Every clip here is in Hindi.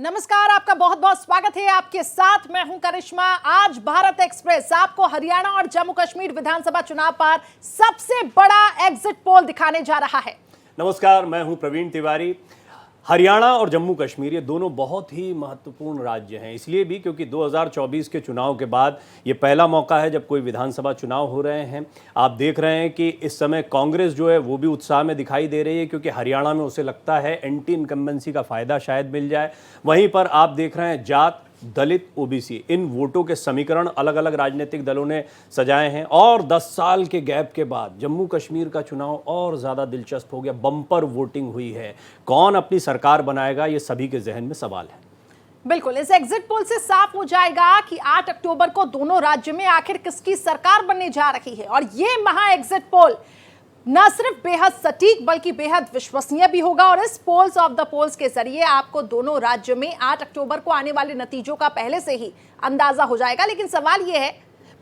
नमस्कार, आपका बहुत बहुत स्वागत है। आपके साथ मैं हूं करिश्मा। आज भारत एक्सप्रेस आपको हरियाणा और जम्मू कश्मीर विधानसभा चुनाव पर सबसे बड़ा एग्जिट पोल दिखाने जा रहा है। नमस्कार, मैं हूं प्रवीण तिवारी। हरियाणा और जम्मू कश्मीर ये दोनों बहुत ही महत्वपूर्ण राज्य हैं, इसलिए भी क्योंकि 2024 के चुनाव के बाद ये पहला मौका है जब कोई विधानसभा चुनाव हो रहे हैं। आप देख रहे हैं कि इस समय कांग्रेस जो है वो भी उत्साह में दिखाई दे रही है, क्योंकि हरियाणा में उसे लगता है एंटी इनकम्बेंसी का फ़ायदा शायद मिल जाए। वहीं पर आप देख रहे हैं जात, दलित, ओबीसी, इन वोटों के समीकरण अलग अलग राजनीतिक दलों ने सजाए हैं। और 10 साल के गैप के बाद जम्मू कश्मीर का चुनाव और ज़्यादा दिलचस्प हो गया। बम्पर वोटिंग हुई है। कौन अपनी सरकार बनाएगा, ये सभी के जहन में सवाल है। बिल्कुल, इस एग्जिट पोल से साफ हो जाएगा कि 8 अक्टूबर को दोनों राज्य में आखिर किसकी सरकार बनने जा रही है। और ये महा एग्जिट पोल न सिर्फ बेहद सटीक बल्कि बेहद विश्वसनीय भी होगा। और इस पोल्स ऑफ द पोल्स के जरिए आपको दोनों राज्यों में 8 अक्टूबर को आने वाले नतीजों का पहले से ही अंदाजा हो जाएगा। लेकिन सवाल यह है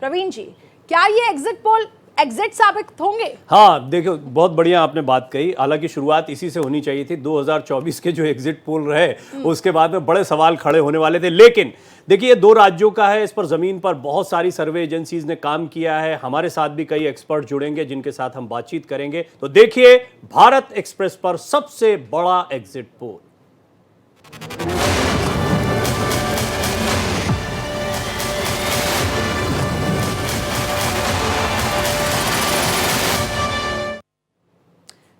प्रवीण जी, क्या ये एग्जिट पोल एग्जिट साबित होंगे? हाँ, देखो, बहुत बढ़िया आपने बात कही। हालांकि शुरुआत इसी से होनी चाहिए थी। 2024 के जो एग्जिट पोल रहे उसके बाद में बड़े सवाल खड़े होने वाले थे। लेकिन देखिए, 2 राज्यों का है, इस पर जमीन पर बहुत सारी सर्वे एजेंसीज ने काम किया है। हमारे साथ भी कई एक्सपर्ट जुड़ेंगे जिनके साथ हम बातचीत करेंगे। तो देखिए भारत एक्सप्रेस पर सबसे बड़ा एग्जिट पोल।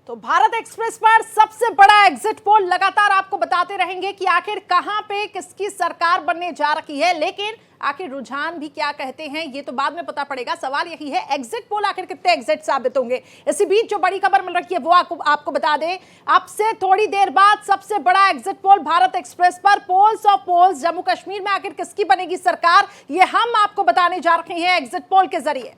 तो भारत एक्सप्रेस पर सबसे बड़ा एग्जिट पोल लगातार आपको बताते रहेंगे कि आखिर कहां पे किसकी सरकार बनने जा रही है। लेकिन आखिर रुझान भी क्या कहते हैं ये तो बाद में पता पड़ेगा। सवाल यही है, एग्जिट पोल आखिर कितने एग्जिट साबित होंगे। इसी बीच जो बड़ी खबर मिल रही है वो आपको बता दें। आपसे थोड़ी देर बाद सबसे बड़ा एग्जिट पोल भारत एक्सप्रेस पर, polls of polls, Jammu Kashmir में आखिर किसकी बनेगी सरकार, ये हम आपको बताने जा रहे हैं एग्जिट पोल के जरिए।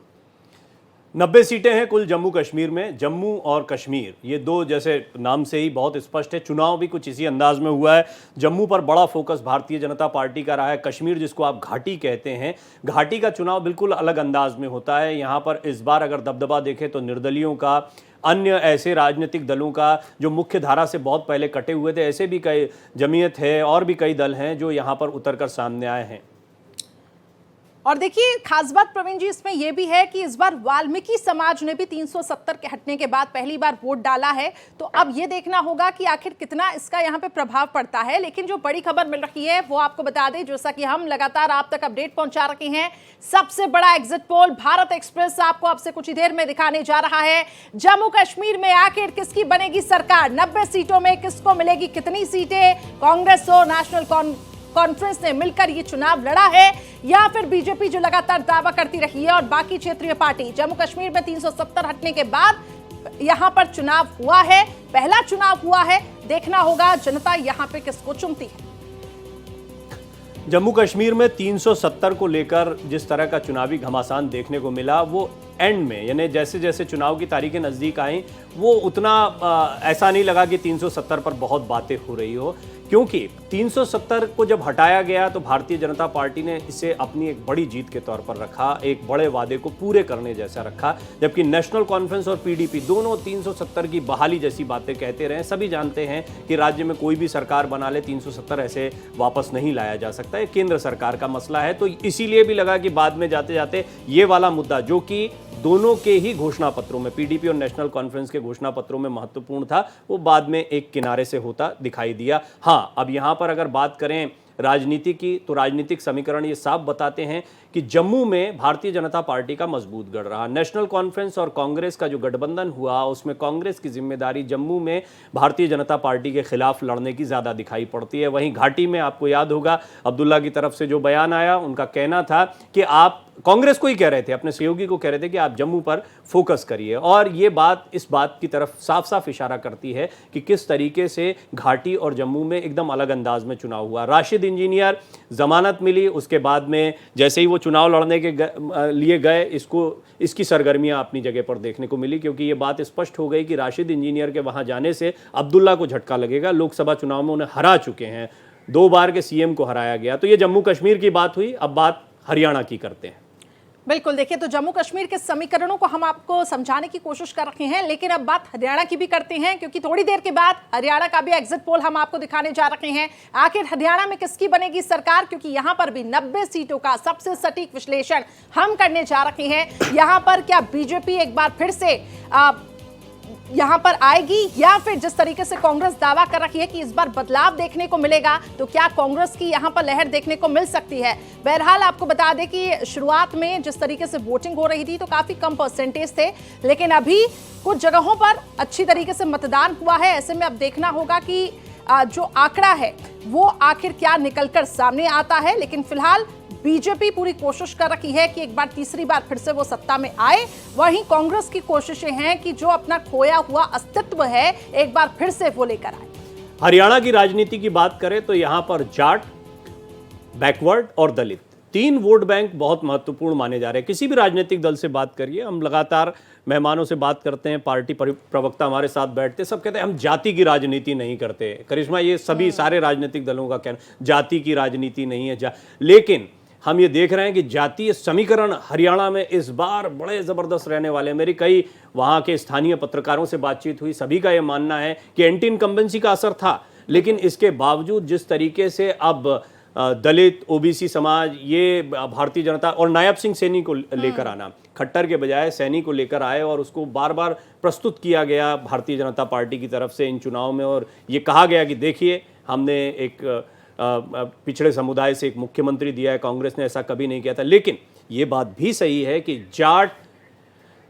90 सीटें हैं कुल जम्मू कश्मीर में। जम्मू और कश्मीर ये दो, जैसे नाम से ही बहुत स्पष्ट है, चुनाव भी कुछ इसी अंदाज में हुआ है। जम्मू पर बड़ा फोकस भारतीय जनता पार्टी का रहा है। कश्मीर, जिसको आप घाटी कहते हैं, घाटी का चुनाव बिल्कुल अलग अंदाज में होता है। यहाँ पर इस बार अगर दबदबा देखें तो निर्दलियों का, अन्य ऐसे राजनीतिक दलों का जो मुख्य धारा से बहुत पहले कटे हुए थे, ऐसे भी कई जमीयत है और भी कई दल हैं जो यहाँ पर उतर कर सामने आए हैं। और देखिए, खास बात प्रवीण जी इसमें यह भी है कि इस बार वाल्मीकि समाज ने भी 370 के हटने के बाद पहली बार वोट डाला है। तो अब यह देखना होगा कि आखिर कितना इसका यहां पे प्रभाव पड़ता है। लेकिन जो बड़ी खबर मिल रही है वो आपको बता दें, जैसा कि हम लगातार आप तक अपडेट पहुंचा रखे हैं। सबसे बड़ा एग्जिट पोल भारत एक्सप्रेस आपको अब से कुछ ही देर में दिखाने जा रहा है। जम्मू कश्मीर में आखिर किसकी बनेगी सरकार, 90 सीटों में किसको मिलेगी कितनी सीटें, कांग्रेस और नेशनल कॉन्फ्रेंस ने मिलकर ये चुनाव लड़ा है, या फिर बीजेपी जो लगातार दावा करती रही है और बाकी क्षेत्रीय पार्टी। जम्मू कश्मीर में 370 हटने के बाद यहां पर चुनाव हुआ है, पहला चुनाव हुआ है। देखना होगा जनता यहां पे किसको चुनती है। जम्मू कश्मीर में 370 को लेकर जिस तरह का चुनावी घमासान देखने को मिला, वो एंड में, यानी जैसे जैसे चुनाव की तारीखें नज़दीक आई, वो उतना ऐसा नहीं लगा कि 370 पर बहुत बातें हो रही हो। क्योंकि 370 को जब हटाया गया तो भारतीय जनता पार्टी ने इसे अपनी एक बड़ी जीत के तौर पर रखा, एक बड़े वादे को पूरे करने जैसा रखा। जबकि नेशनल कॉन्फ्रेंस और पीडीपी दोनों 370 की बहाली जैसी बातें कहते रहे। सभी जानते हैं कि राज्य में कोई भी सरकार बना ले, 370 ऐसे वापस नहीं लाया जा सकता, ये केंद्र सरकार का मसला है। तो इसीलिए भी लगा कि बाद में जाते जाते ये वाला मुद्दा, जो कि दोनों के ही घोषणा पत्रों में, पीडीपी और नेशनल कॉन्फ्रेंस के घोषणा पत्रों में महत्वपूर्ण था, वो बाद में एक किनारे से होता दिखाई दिया। हाँ, अब यहां पर अगर बात करें राजनीति की, तो राजनीतिक समीकरण ये साफ बताते हैं कि जम्मू में भारतीय जनता पार्टी का मजबूत गढ़ रहा। नेशनल कॉन्फ्रेंस और कांग्रेस का जो गठबंधन हुआ, उसमें कांग्रेस की जिम्मेदारी जम्मू में भारतीय जनता पार्टी के खिलाफ लड़ने की ज़्यादा दिखाई पड़ती है। वहीं घाटी में आपको याद होगा, अब्दुल्ला की तरफ से जो बयान आया, उनका कहना था कि आप, कांग्रेस को ही कह रहे थे, अपने सहयोगी को कह रहे थे कि आप जम्मू पर फोकस करिए। और ये बात इस बात की तरफ साफ साफ इशारा करती है कि किस तरीके से घाटी और जम्मू में एकदम अलग अंदाज में चुनाव हुआ। राशिद इंजीनियर जमानत मिली, उसके बाद में जैसे ही वो चुनाव लड़ने के लिए गए, इसकी सरगर्मियां अपनी जगह पर देखने को मिली। क्योंकि ये बात स्पष्ट हो गई कि राशिद इंजीनियर के वहां जाने से अब्दुल्ला को झटका लगेगा। लोकसभा चुनाव में उन्हें हरा चुके हैं, 2 बार के सीएम को हराया गया। तो ये जम्मू कश्मीर की बात हुई। अब बात हरियाणा की करते हैं। बिल्कुल, देखिए तो जम्मू कश्मीर के समीकरणों को हम आपको समझाने की कोशिश कर रहे हैं, लेकिन अब बात हरियाणा की भी करते हैं, क्योंकि थोड़ी देर के बाद हरियाणा का भी एग्जिट पोल हम आपको दिखाने जा रहे हैं। आखिर हरियाणा में किसकी बनेगी सरकार, क्योंकि यहां पर भी 90 सीटों का सबसे सटीक विश्लेषण हम करने जा रहे हैं। यहां पर क्या बीजेपी एक बार फिर से यहां पर आएगी, या फिर जिस तरीके से कांग्रेस दावा कर रही है कि इस बार बदलाव देखने को मिलेगा, तो क्या कांग्रेस की यहां पर लहर देखने को मिल सकती है। बहरहाल आपको बता दें कि शुरुआत में जिस तरीके से वोटिंग हो रही थी तो काफी कम परसेंटेज थे, लेकिन अभी कुछ जगहों पर अच्छी तरीके से मतदान हुआ है। ऐसे में अब देखना होगा कि जो आंकड़ा है वो आखिर क्या निकलकर सामने आता है। लेकिन फिलहाल बीजेपी पूरी कोशिश कर रही है कि एक बार तीसरी बार फिर से वो सत्ता में आए। वहीं कांग्रेस की कोशिशें हैं कि जो अपना खोया हुआ अस्तित्व है एक बार फिर से वो लेकर आए। हरियाणा की राजनीति की बात करें तो यहां पर जाट, बैकवर्ड और दलित तीन वोट बैंक बहुत महत्वपूर्ण माने जा रहे हैं। किसी भी राजनीतिक दल से बात करिए, हम लगातार मेहमानों से बात करते हैं, पार्टी प्रवक्ता हमारे साथ बैठते, सब कहते हैं हम जाति की राजनीति नहीं करते। करिश्मा, ये सभी सारे राजनीतिक दलों का कहना, जाति की राजनीति नहीं है। लेकिन हम ये देख रहे हैं कि जातीय समीकरण हरियाणा में इस बार बड़े ज़बरदस्त रहने वाले हैं। मेरी कई वहाँ के स्थानीय पत्रकारों से बातचीत हुई, सभी का ये मानना है कि एंटी इनकम्बेंसी का असर था, लेकिन इसके बावजूद जिस तरीके से अब दलित, ओबीसी समाज, ये भारतीय जनता और नायब सिंह सैनी को लेकर आना, खट्टर के बजाय सैनी को लेकर आए और उसको बार बार प्रस्तुत किया गया भारतीय जनता पार्टी की तरफ से इन चुनाव में, और ये कहा गया कि देखिए हमने एक पिछड़े समुदाय से एक मुख्यमंत्री दिया है, कांग्रेस ने ऐसा कभी नहीं किया था। लेकिन ये बात भी सही है कि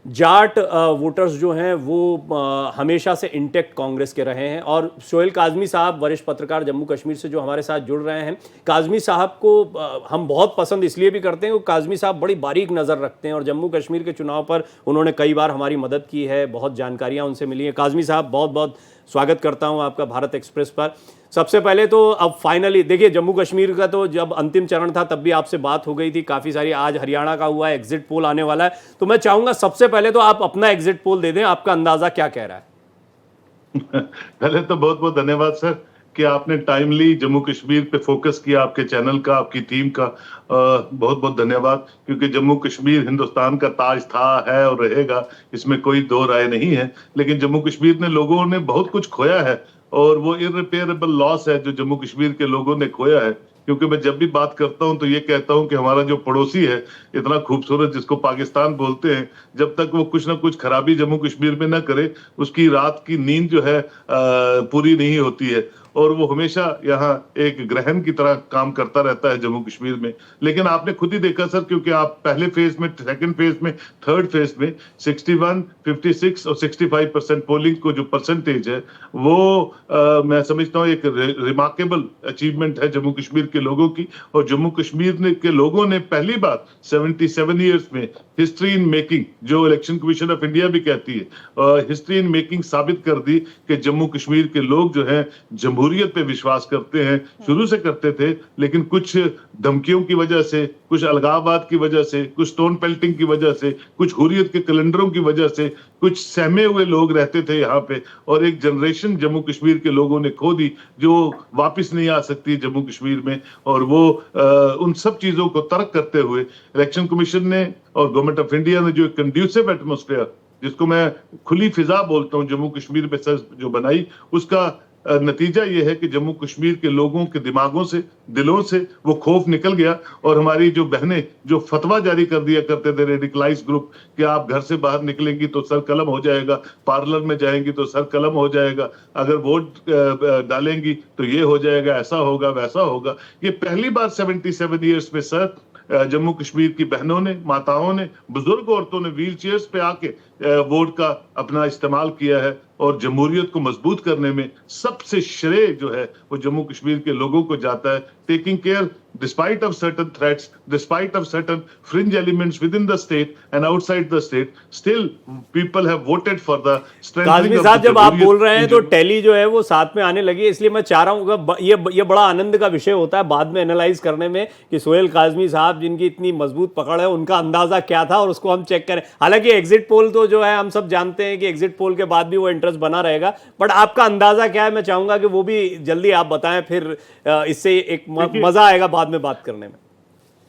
जाट वोटर्स जो हैं वो हमेशा से इंटेक्ट कांग्रेस के रहे हैं। और सोहेल काजमी साहब, वरिष्ठ पत्रकार जम्मू कश्मीर से जो हमारे साथ जुड़ रहे हैं, काजमी साहब को हम बहुत पसंद इसलिए भी करते हैं कि काजमी साहब बड़ी बारीक नज़र रखते हैं और जम्मू कश्मीर के चुनाव पर उन्होंने कई बार हमारी मदद की है, बहुत जानकारियाँ उनसे मिली हैं। काजमी साहब, बहुत बहुत स्वागत करता हूँ आपका भारत एक्सप्रेस पर। सबसे पहले तो अब फाइनली देखिए, जम्मू कश्मीर का तो जब अंतिम चरण था तब भी आपसे बात हो गई थी काफ़ी सारी, आज हरियाणा का हुआ है, एग्जिट पोल आने वाला है, तो मैं चाहूंगा सबसे पहले तो आप अपना एग्जिट पोल दे दें, आपका अंदाजा क्या कह रहा है। पहले तो बहुत बहुत धन्यवाद सर कि आपने टाइमली जम्मू कश्मीर पे फोकस किया, आपके चैनल का, आपकी टीम का बहुत बहुत धन्यवाद, क्योंकि जम्मू कश्मीर हिंदुस्तान का ताज था, है और रहेगा, इसमें कोई दो राय नहीं है। लेकिन जम्मू कश्मीर ने लोगों ने बहुत कुछ खोया है और वो इररिपेयरेबल लॉस है जो जम्मू कश्मीर के लोगों ने खोया है। क्योंकि मैं जब भी बात करता हूं तो ये कहता हूं कि हमारा जो पड़ोसी है इतना खूबसूरत, जिसको पाकिस्तान बोलते हैं, जब तक वो कुछ ना कुछ खराबी जम्मू कश्मीर में ना करे, उसकी रात की नींद जो है पूरी नहीं होती है, और वो हमेशा यहाँ एक ग्रहण की तरह काम करता रहता है जम्मू कश्मीर में। लेकिन आपने खुद ही देखा सर, क्योंकि आप पहले फेज में, सेकंड फेज में, थर्ड फेज में 61, 56 और 65% पोलिंग को जो परसेंटेज है वो मैं समझता हूँ एक रिमार्केबल अचीवमेंट है जम्मू कश्मीर के लोगों की। और जम्मू कश्मीर के लोगों ने पहली बार 77 ईयर्स में हिस्ट्री इन मेकिंग, जो इलेक्शन कमीशन ऑफ इंडिया भी कहती है, हिस्ट्री इन मेकिंग साबित कर दी कि जम्मू कश्मीर के लोग जो है जमहूरियत पे विश्वास करते हैं, शुरू से करते थे, लेकिन कुछ धमकियों की वजह से, कुछ अलगाववाद की वजह से, कुछ स्टोन पेल्टिंग की वजह से, कुछ हुर्रियत के कैलेंडरों की वजह से कुछ सहमे हुए लोग रहते थे यहाँ पे, और एक जनरेशन जम्मू कश्मीर के लोगों ने खो दी जो वापस नहीं आ सकती जम्मू कश्मीर में। और वो उन सब चीजों को तर्क करते हुए इलेक्शन कमीशन ने और गवर्नमेंट ऑफ इंडिया ने जो कंड्यूसिव एटमॉस्फेयर, जिसको मैं खुली फिजा बोलता हूँ, जम्मू कश्मीर में जो बनाई, उसका नतीजा ये है कि जम्मू कश्मीर के लोगों के दिमागों से, दिलों से वो खौफ निकल गया। और हमारी जो बहनें जो फतवा जारी कर दिया करते थे, रेडिकलाइज ग्रुप, कि आप घर से बाहर निकलेंगी तो सर कलम हो जाएगा, पार्लर में जाएंगी तो सर कलम हो जाएगा, अगर वोट डालेंगी तो ये हो जाएगा, ऐसा होगा, वैसा होगा। ये पहली बार 77 ईयर्स में सर जम्मू कश्मीर की बहनों ने, माताओं ने, बुजुर्ग औरतों ने व्हील चेयर्स पे आके वोट का अपना इस्तेमाल किया है। और जमहूरियत को मजबूत करने में सबसे श्रेय जो है वो जम्मू कश्मीर के लोगों को जाता है। Taking care despite of certain threats, despite of certain fringe elements with in the state and outside the state, still people have voted for the Kazmi साहब, जब आप बोल रहे हैं तो टैली जो है वो साथ में आने लगी है, इसलिए मैं चाह रहा हूँ ये बड़ा आनंद का विषय होता है बाद में एनालाइज करने में कि सोहेल काज़मी साहब जिनकी इतनी मजबूत पकड़ है, उनका अंदाजा क्या था और उसको हम चेक करें। हालांकि एग्जिट पोल तो जो है हम सब जानते हैं कि एग्जिट पोल के बाद भी वो इंटरेस्ट बना रहेगा, बट आपका अंदाजा क्या है, मैं चाहूंगा कि वो भी जल्दी आप बताएं, फिर इससे एक मजा आएगा बाद में बात करने में।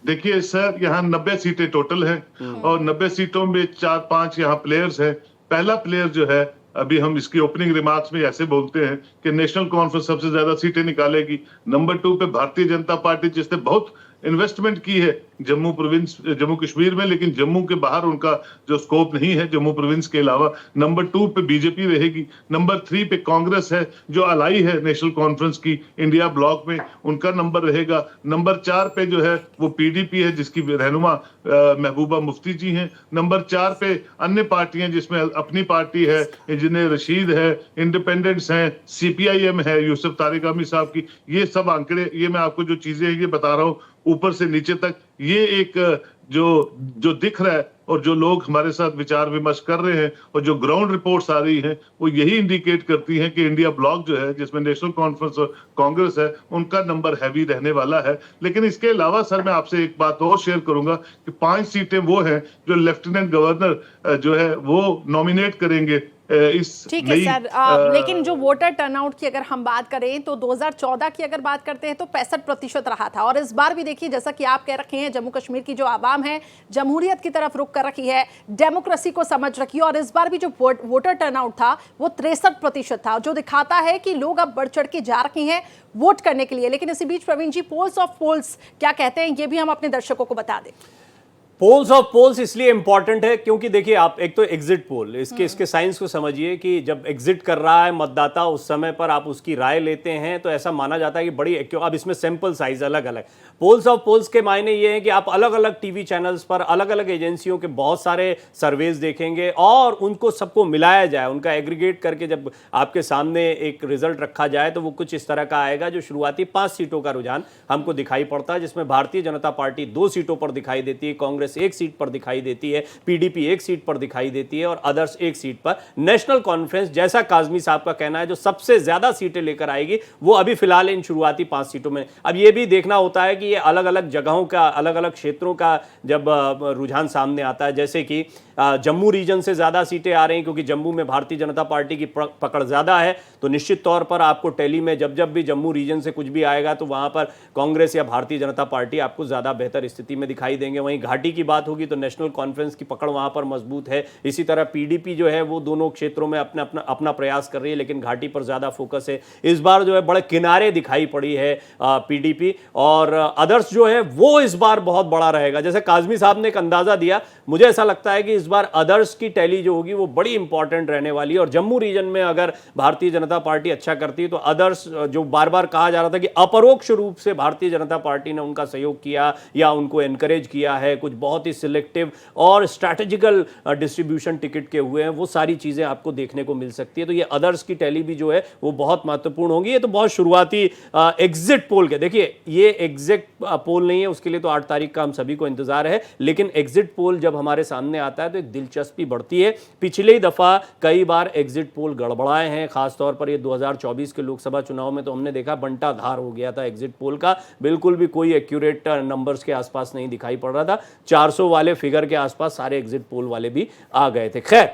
देखिए सर, यहाँ 90 सीटें टोटल हैं और 90 सीटों में 4-5 यहाँ प्लेयर्स हैं। पहला प्लेयर जो है, अभी हम इसकी ओपनिंग रिमार्क्स में ऐसे बोलते हैं कि नेशनल कॉन्फ्रेंस सबसे ज्यादा सीटें निकालेगी। नंबर 2 पे भारतीय जनता पार्टी, जिसने बहुत इन्वेस्टमेंट की है जम्मू कश्मीर में, लेकिन जम्मू के बाहर उनका जो स्कोप नहीं है जम्मू प्रोविंस के अलावा। नंबर 2 पे बीजेपी रहेगी। नंबर 3 पे कांग्रेस है, जो अलाई है नेशनल कॉन्फ्रेंस की इंडिया ब्लॉक में, उनका नंबर रहेगा। नंबर 4 पे जो है वो पीडीपी है, जिसकी रहनुमा महबूबा मुफ्ती जी हैं। नंबर 4 पे अन्य पार्टियां, जिसमें अपनी पार्टी है, इंजीनियर रशीद है, इंडिपेंडेंट्स हैं, सीपीआईएम है यूसुफ तारिक आमी साहब की। ये सब आंकड़े, ये मैं आपको जो चीजें ये बता रहा हूँ ऊपर से नीचे तक, ये एक जो दिख रहा है और जो लोग हमारे साथ विचार विमर्श कर रहे हैं और जो ग्राउंड रिपोर्ट्स आ रही हैं, वो यही इंडिकेट करती हैं कि इंडिया ब्लॉक जो है, जिसमें नेशनल कॉन्फ्रेंस और कांग्रेस है, उनका नंबर हैवी रहने वाला है। लेकिन इसके अलावा सर, मैं आपसे एक बात और शेयर करूंगा कि 5 सीटें वो हैं जो लेफ्टिनेंट गवर्नर जो है वो नॉमिनेट करेंगे इस ठीक है सर, लेकिन जो वोटर टर्नआउट की अगर हम बात करें तो 2014 की अगर बात करते हैं तो 65% रहा था, और इस बार भी देखिए जैसा कि आप कह रखे हैं, जम्मू कश्मीर की जो आवाम है जमहूरियत की तरफ रुख कर रखी है, डेमोक्रेसी को समझ रखी है, और इस बार भी जो वोटर टर्नआउट था वो 63% था, जो दिखाता है कि लोग अब बढ़ चढ़ के जा रहे हैं वोट करने के लिए। लेकिन इसी बीच प्रवीण जी, पोल्स ऑफ पोल्स क्या कहते हैं, ये भी हम अपने दर्शकों को बता दें। पोल्स ऑफ पोल्स इसलिए इंपॉर्टेंट है क्योंकि देखिए, आप एक तो एग्जिट पोल, इसके साइंस को समझिए कि जब एग्जिट कर रहा है मतदाता, उस समय पर आप उसकी राय लेते हैं तो ऐसा माना जाता है कि बड़ी, क्यों अब इसमें सैंपल साइज अलग अलग। पोल्स ऑफ पोल्स के मायने ये हैं कि आप अलग अलग टीवी चैनल्स पर अलग अलग एजेंसियों के बहुत सारे सर्वेज देखेंगे और उनको सबको मिलाया जाए, उनका एग्रीगेट करके जब आपके सामने एक रिजल्ट रखा जाए तो वो कुछ इस तरह का आएगा, जो शुरुआती 5 सीटों का रुझान हमको दिखाई पड़ता है, जिसमें भारतीय जनता पार्टी 2 सीटों पर दिखाई देती है, कांग्रेस 1 सीट पर दिखाई देती है, पीडीपी 1 सीट पर दिखाई देती है और अदर्स 1 सीट पर। नेशनल कॉन्फ्रेंस, जैसा काजमी साहब का कहना है, जो सबसे ज्यादा सीटें लेकर आएगी वो अभी फिलहाल इन शुरुआती 5 सीटों में। अब ये भी देखना होता है कि ये अलग अलग जगहों का, अलग अलग क्षेत्रों का जब रुझान सामने आता है, जैसे कि जम्मू रीजन से ज्यादा सीटें आ रही हैं क्योंकि जम्मू में भारतीय जनता पार्टी की पकड़ ज्यादा है, तो निश्चित तौर पर आपको टेली में जब भी जम्मू रीजन से कुछ भी आएगा तो वहां पर कांग्रेस या भारतीय जनता पार्टी आपको ज्यादा बेहतर स्थिति में दिखाई देंगे। वहीं घाटी की बात होगी तो नेशनल कॉन्फ्रेंस की पकड़ वहां पर मजबूत है। इसी तरह पीडीपी जो है वो दोनों क्षेत्रों में अपना प्रयास कर रही है, लेकिन घाटी पर ज्यादा फोकस है। इस बार जो है बड़े किनारे दिखाई पड़ी है पीडीपी, और अदर्स जो है वो इस बार बहुत बड़ा रहेगा। जैसे काजमी साहब ने एक अंदाजा दिया, मुझे ऐसा लगता है कि इस बार अदर्स की टैली जो होगी वो बड़ी इंपॉर्टेंट रहने वाली है, और जम्मू रीजन में अगर भारतीय जनता पार्टी अच्छा करती है तो अदर्स, जो बार बार कहा जा रहा था कि अपरोक्ष रूप से भारतीय जनता पार्टी ने उनका सहयोग किया या उनको एनकरेज किया है, कुछ बहुत ही सिलेक्टिव और स्ट्रैटेजिकल डिस्ट्रीब्यूशन टिकट के हुए हैं, वो सारी चीजें आपको देखने को मिल सकती है। तो ये अदर्स की टैली भी जो है वो बहुत महत्वपूर्ण होगी। ये तो बहुत शुरुआती एग्जिट पोल के, देखिए ये एग्जिट पोल नहीं है, उसके लिए तो 8 तारीख का हम सभी को इंतजार है, लेकिन एग्जिट पोल जब हमारे सामने आता है तो एक दिलचस्पी बढ़ती है। पिछली दफा कई बार एग्जिट पोल गड़बड़ाए हैं, खासतौर पर ये 2024 के लोकसभा चुनाव में तो हमने देखा बंटाधार हो गया था एग्जिट पोल का, बिल्कुल भी कोई एक्यूरेट नंबर्स के आसपास नहीं दिखाई पड़ रहा था। 400 वाले फिगर के आसपास सारे एग्जिट पोल वाले भी आ गए थे। खैर,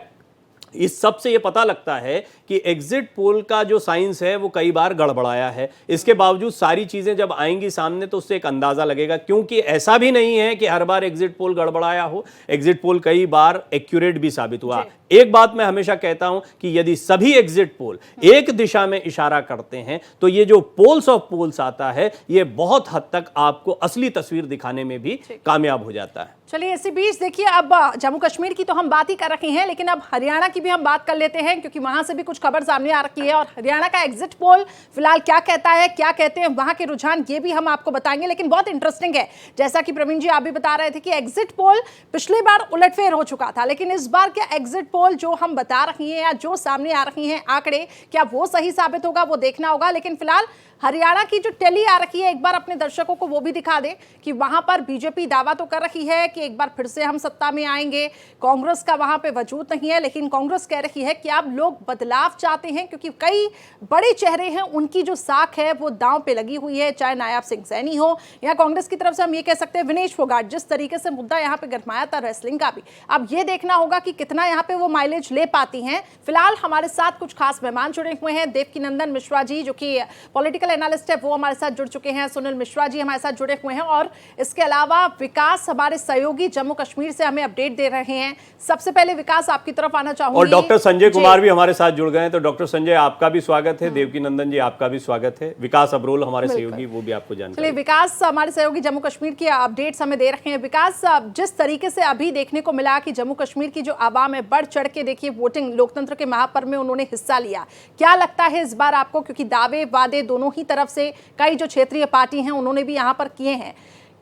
इस सब से ये पता लगता है कि एग्जिट पोल का जो साइंस है वो कई बार गड़बड़ाया है। इसके बावजूद सारी चीजें जब आएंगी सामने तो उससे एक अंदाजा लगेगा, क्योंकि ऐसा भी नहीं है कि हर बार एग्जिट पोल गड़बड़ाया हो, एग्जिट पोल कई बार एक्यूरेट भी साबित हुआ। एक बात मैं हमेशा कहता हूं कि यदि सभी एग्जिट पोल एक दिशा में इशारा करते हैं तो ये जो पोल्स ऑफ पोल्स आता है ये बहुत हद तक आपको असली तस्वीर दिखाने में भी कामयाब हो जाता है। चलिए, इसी बीच देखिए, अब जम्मू कश्मीर की तो हम बात ही कर रखे हैं, लेकिन अब हरियाणा की भी हम बात कर लेते हैं, क्योंकि वहां से भी कुछ खबर सामने आ रखी है और हरियाणा का एग्जिट पोल फिलहाल क्या कहता है, क्या कहते हैं वहां के रुझान, ये भी हम आपको बताएंगे। लेकिन बहुत इंटरेस्टिंग है, जैसा कि प्रवीण जी आप भी बता रहे थे कि एग्जिट पोल पिछली बार उलटफेर हो चुका था, लेकिन इस बार क्या एग्जिट पोल जो हम बता रही हैं या जो सामने आ रही हैं आंकड़े, क्या वो सही साबित होगा, वो देखना होगा। लेकिन फिलहाल हरियाणा की जो टैली आ रखी है, एक बार अपने दर्शकों को वो भी दिखा दे कि वहां पर बीजेपी दावा तो कर रही है कि एक बार फिर से हम सत्ता में आएंगे, कांग्रेस का वहां पे वजूद नहीं है, लेकिन कांग्रेस कह रही है कि आप लोग बदलाव चाहते हैं, क्योंकि कई बड़े चेहरे हैं, उनकी जो साख है वो दांव पे लगी हुई है, चाहे नायब सिंह सैनी हो या कांग्रेस की तरफ से हम ये कह सकते हैं विनेश फोगाट, जिस तरीके से मुद्दा यहाँ पे गरमाया था रेसलिंग का भी। अब ये देखना होगा कि कितना यहाँ पे वो माइलेज ले पाती हैं। फिलहाल हमारे साथ कुछ खास मेहमान जुड़े हुए हैं, देवकी नंदन मिश्रा जी जो कि पॉलिटिकल पॉलिटिकल एनालिस्ट है वो हमारे साथ जुड़ चुके हैं, सुनील मिश्रा जी हमारे साथ जुड़े हुए हैं, और इसके अलावा विकास हमारे सहयोगी जम्मू कश्मीर से हमें अपडेट दे रहे हैं। सबसे पहले विकास आपकी तरफ आना चाहूंगी। और डॉक्टर संजय कुमार भी हमारे साथ जुड़ गए हैं। तो डॉक्टर संजय, आपका भी स्वागत है। देवकी नंदन जी, आपका भी स्वागत है। विकास अब्रोल हमारे सहयोगी, वो भी आपको जानकारी। चलिए विकास, हमारे सहयोगी जम्मू कश्मीर की अपडेट्स हमें दे रहे हैं। विकास, जिस तरीके से अभी देखने को मिला कि जम्मू कश्मीर की जो आवाम है बढ़ चढ़ के देखिए वोटिंग लोकतंत्र के महापर्व में उन्होंने हिस्सा लिया, क्या लगता है इस बार आपको, क्योंकि दावे वादे दोनों ही तरफ से कई जो क्षेत्रीय पार्टी हैं उन्होंने भी यहां पर किए हैं,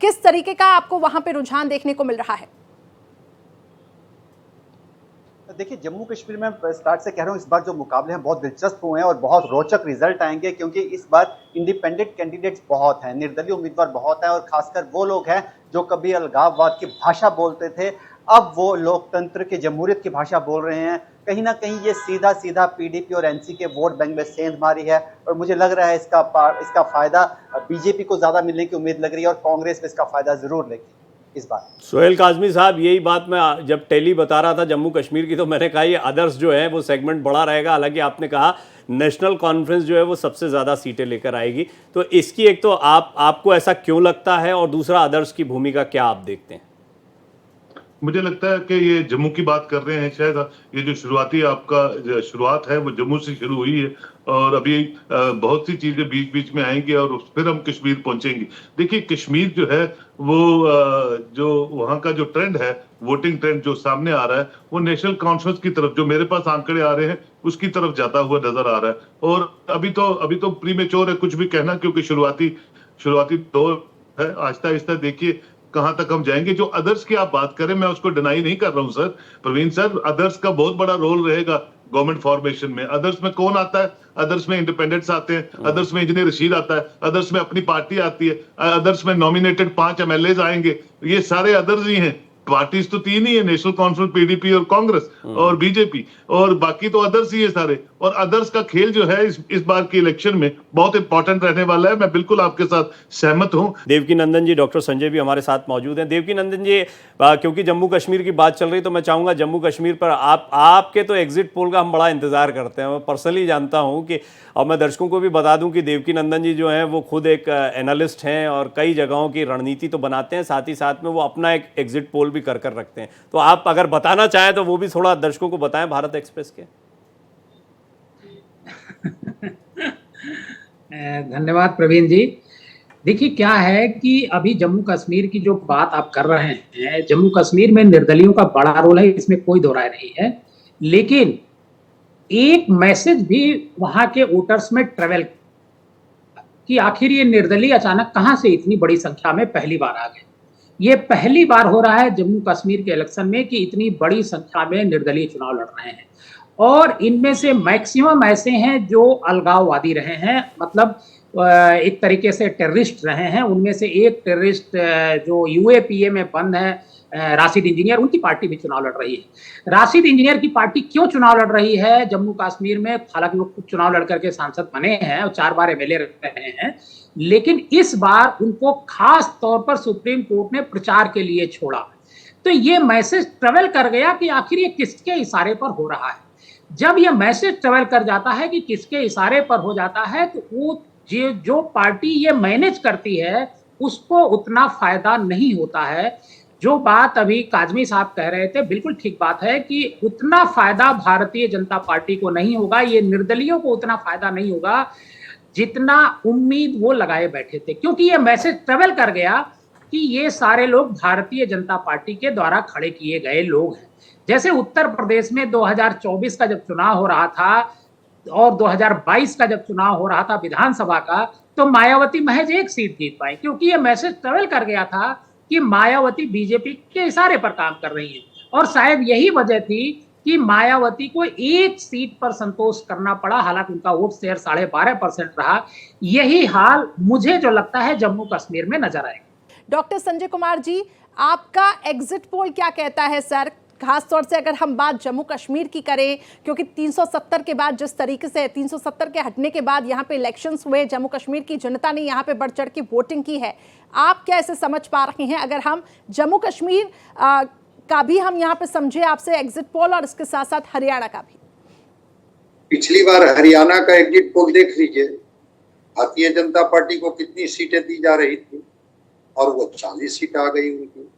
किस तरीके का आपको वहां पे रुझान देखने को मिल रहा है? देखिए, जम्मू कश्मीर में स्टार्ट से कह रहा हूँ, इस बार जो मुकाबले हैं बहुत दिलचस्प हुए हैं और बहुत रोचक रिजल्ट आएंगे, क्योंकि इस बार इंडिपेंडेंट कैंडिडेट्स बहुत हैं, निर्दलीय उम्मीदवार बहुत हैं, और खासकर वो लोग हैं जो कभी अलगाववाद की भाषा बोलते थे, अब वो लोकतंत्र की जमहूरियत की भाषा बोल रहे हैं। कहीं ना कहीं ये सीधा सीधा पीडीपी और एनसी के वोट बैंक में सेंध मारी है, और मुझे लग रहा है इसका फायदा बीजेपी को ज्यादा मिलने की उम्मीद लग रही है, और कांग्रेस को इसका फायदा जरूर लेगी इस बार। सोहेल काजमी साहब, यही बात मैं जब टेली बता रहा था जम्मू कश्मीर की, तो मैंने कहा ये अदर्स जो है वो सेगमेंट बड़ा रहेगा। हालांकि आपने कहा नेशनल कॉन्फ्रेंस जो है वो सबसे ज़्यादा सीटें लेकर आएगी, तो इसकी एक तो आपको ऐसा क्यों लगता है, और दूसरा अदर्स की भूमिका क्या आप देखते हैं? मुझे लगता है कि ये जम्मू की बात कर रहे हैं, शायद ये जो शुरुआती आपका शुरुआत है वो जम्मू से शुरू हुई है, और अभी बहुत सी चीजें बीच बीच में आएंगी और फिर हम कश्मीर पहुंचेंगे। देखिए, कश्मीर जो है वो जो वहाँ का जो ट्रेंड है, वोटिंग ट्रेंड जो सामने आ रहा है, वो नेशनल कॉन्फ्रेंस की तरफ, जो मेरे पास आंकड़े आ रहे हैं, उसकी तरफ जाता हुआ नजर आ रहा है। और अभी तो प्रीमेच्योर है कुछ भी कहना, क्योंकि शुरुआती दौर है। आहिस्ता आहिस्ता देखिए कहां तक हम जाएंगे। जो अदर्स की आप बात करें, मैं उसको डिनाई नहीं कर रहा हूं सर, प्रवीण सर, अदर्स का बहुत बड़ा रोल रहेगा गवर्नमेंट फॉर्मेशन में। अदर्स में कौन आता है? अदर्स में इंडिपेंडेंट्स आते हैं, अदर्स में इंजीनियर रशीद आता है, अदर्स में अपनी पार्टी आती है, अदर्स में नॉमिनेटेड 5 एमएलए आएंगे। ये सारे अदर्स ही हैं। पार्टीज तो 3 ही है, नेशनल कॉन्फ्रेंस, पीडीपी और कांग्रेस और बीजेपी, और बाकी तो अदर्स ही है सारे। और अदर्स का खेल जो है इस बार के इलेक्शन में बहुत इंपॉर्टेंट रहने वाला है। मैं बिल्कुल आपके साथ सहमत हूं। देवकी नंदन जी, डॉक्टर संजय भी हमारे साथ मौजूद हैं। देवकी नंदन जी, क्योंकि जम्मू कश्मीर की बात चल रही, तो मैं चाहूंगा जम्मू कश्मीर पर आपके तो एग्जिट पोल का हम बड़ा इंतजार करते हैं। मैं पर्सनली जानता हूं कि, और मैं दर्शकों को भी बता दूं कि देवकी नंदन जी जो हैं वो खुद एक एनालिस्ट हैं और कई जगहों की रणनीति तो बनाते हैं, साथ ही साथ में वो अपना एक एग्जिट पोल भी कर रखते हैं। तो आप अगर बताना चाहें तो वो भी थोड़ा दर्शकों को बताएं भारत एक्सप्रेस के। धन्यवाद प्रवीण जी। देखिए, क्या है कि अभी जम्मू कश्मीर की जो बात आप कर रहे हैं, जम्मू कश्मीर में निर्दलियों का बड़ा रोल है, इसमें कोई दो राय नहीं है। लेकिन एक मैसेज भी वहां के वोटर्स में ट्रेवल कि आखिर ये निर्दलीय अचानक कहां से इतनी बड़ी संख्या में पहली बार आ गए। ये पहली बार हो रहा है जम्मू कश्मीर के इलेक्शन में कि इतनी बड़ी संख्या में निर्दलीय चुनाव लड़ रहे हैं, और इनमें से मैक्सिमम ऐसे हैं जो अलगाववादी रहे हैं, मतलब एक तरीके से टेररिस्ट रहे हैं। उनमें से एक टेररिस्ट जो यूएपीए में बंद है, राशिद इंजीनियर, उनकी पार्टी भी चुनाव लड़ रही है। राशिद इंजीनियर की पार्टी क्यों चुनाव लड़ रही है जम्मू कश्मीर में? हालांकि वो चुनाव लड़ करके सांसद बने हैं और 4 बार एमएलए रहे हैं, लेकिन इस बार उनको खास तौर पर सुप्रीम कोर्ट ने प्रचार के लिए छोड़ा। तो ये मैसेज ट्रेवल कर गया कि आखिर ये किसके इशारे पर हो रहा है। जब ये मैसेज ट्रेवल कर जाता है कि किसके इशारे पर हो जाता है, तो वो जो पार्टी ये मैनेज करती है उसको उतना फायदा नहीं होता है। जो बात अभी काजमी साहब कह रहे थे, बिल्कुल ठीक बात है कि उतना फायदा भारतीय जनता पार्टी को नहीं होगा, ये निर्दलियों को उतना फायदा नहीं होगा जितना उम्मीद वो लगाए बैठे थे, क्योंकि ये मैसेज ट्रेवल कर गया कि ये सारे लोग भारतीय जनता पार्टी के द्वारा खड़े किए गए लोग हैं। जैसे उत्तर प्रदेश में 2024 का जब चुनाव हो रहा था और 2022 का जब चुनाव हो रहा था विधानसभा का, तो मायावती महज 1 सीट जीत पाई, क्योंकि ये मैसेज ट्रेवल कर गया था कि मायावती बीजेपी के इशारे पर काम कर रही है। और शायद यही वजह थी कि मायावती को 1 सीट पर संतोष करना पड़ा, हालांकि उनका वोट शेयर 12.5% रहा। यही हाल मुझे जो लगता है जम्मू कश्मीर में नजर आएगा। डॉक्टर संजय कुमार जी, आपका एग्जिट पोल क्या कहता है सर? खासतौर से अगर हम बात जम्मू कश्मीर की करें, क्योंकि 370 के बाद, जिस तरीके से 370 के हटने के बाद यहाँ पे इलेक्शंस हुए, जम्मू कश्मीर की जनता ने यहाँ पे बढ़ चढ़ के वोटिंग की है, आप क्या इसे समझ पा रहे हैं? अगर हम जम्मू कश्मीर का भी हम यहाँ पे समझे आपसे एग्जिट पोल, और इसके साथ साथ हरियाणा का भी। पिछली बार हरियाणा का एग्जिट पोल देख लीजिए, भारतीय जनता पार्टी को कितनी सीटें दी जा रही थी और वो 40 सीट आ गई उनकी।